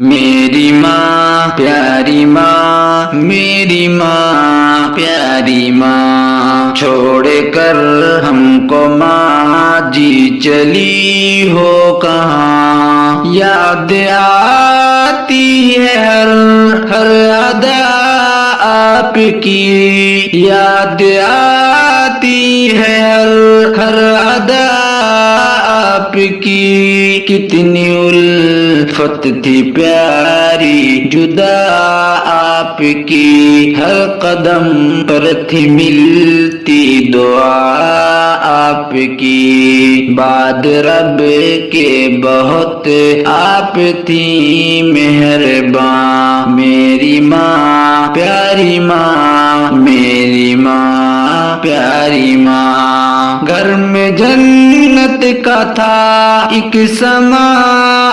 میری ماں پیاری ماں، میری ماں پیاری ماں، چھوڑ کر ہم کو ماں جی چلی ہو کہاں؟ یاد آتی ہے ہر ادا آپ کی، یاد آتی ہے ہر ادا آپ کی، کتنی الفت تھی پیاری جدا آپ کی، ہر قدم پر تھی ملتی دعا آپ کی، بعد رب کے بہت آپ تھی مہرباں، میری ماں پیاری ماں، میری ماں پیاری ماں، گھر میں جنت کا تھا ایک سما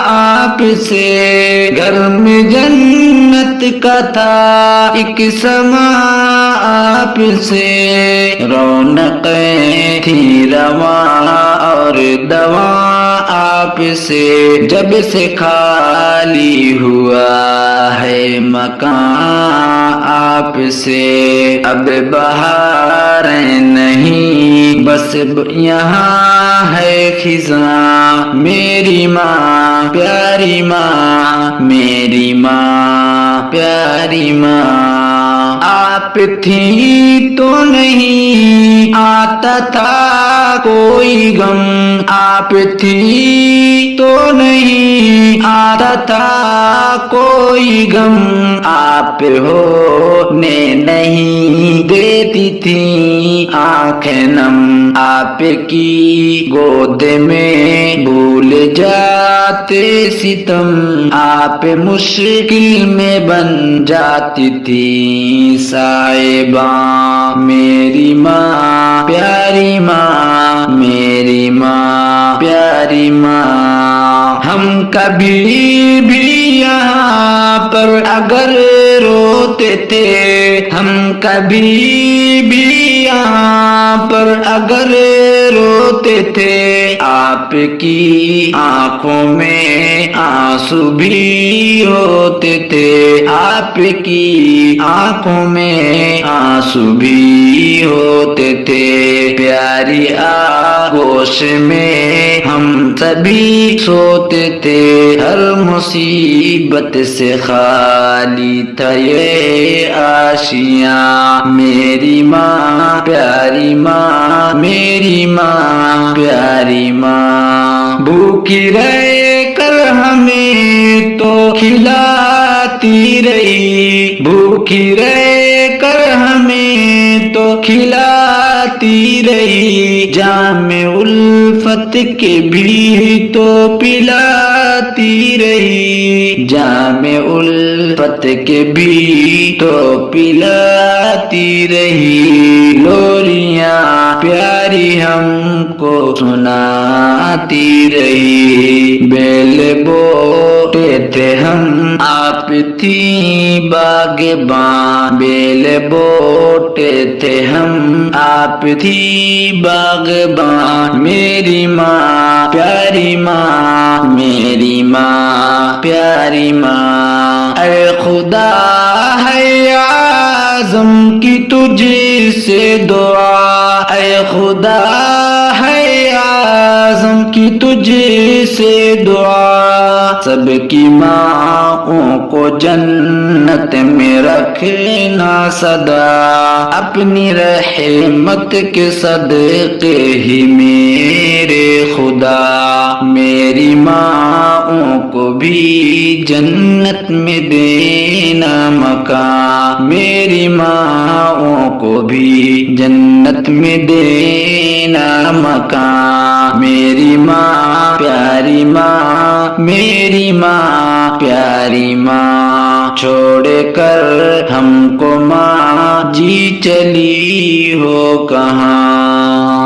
آپ سے، گھر میں جنت کا تھا ایک سما آپ سے، رونقیں تھی رواں اور دواں آپ سے، جب سے خالی ہوا ہے مکان آپ سے، اب بہاریں نہیں بس یہاں ہے خزاں، میری ماں پیاری ماں، میری ماں پیاری ماں، آپ تھی تو نہیں آتا تھا کوئی غم، آپ تھی تو نہیں آتا تھا کوئی غم، آپ ہونے نہیں دیتی تھی آنکھیں نم، آپ کی گود میں بھول جاتے ستم، آپ مشکل میں بن جاتی تھی صاحباں، میری ماں پیاری ماں، میری ماں پیاری ماں، ہم کبھی بھی یہاں پر اگر روتے تھے، ہم کبھی بھی یہاں پر اگر روتے تھے، آپ کی آنکھوں میں آنسو بھی ہوتے تھے، آپ کی آنکھوں میں آنسو بھی ہوتے تھے، پیاری آغوش میں ہم سبھی سوتے تھے، ہر مصیبت سے خالی تھا یہ آشیاں، میری ماں پیاری ماں، میری ماں پیاری ماں، بھوکی رہ کر ہمیں تو کھلاتی رہی، بھوکی رہ کر ہمیں تو کھلاتی رہی، جام الفت کے بھی تو پلاتی رہی، جام الفت کے بھی تو پلاتی رہی، لوریاں پیاری ہم کو سناتی رہی، بیل بوتے تھے ہم آپ تھی باغباں، بیل بوتے تھے ہم آپ تھی باغباں، میری ماں پیاری ماں، میری ماں پیاری ماں، اے خدا ہے اعظم کی تجھ سے دعا، اے خدا ہے اعظم کی تجھ سے دعا، سب کی ماں کو جنت میں رکھنا سدا، اپنی رحمت کے صدقے ہی میرے خدا، میری ماں کو بھی جنت میں دینا مکان، میری ماں کو بھی جنت میں دینا مکان، میری ماں پیاری ماں، میری ماں پیاری ماں، چھوڑ کر ہم کو ماں جی چلی ہو کہاں؟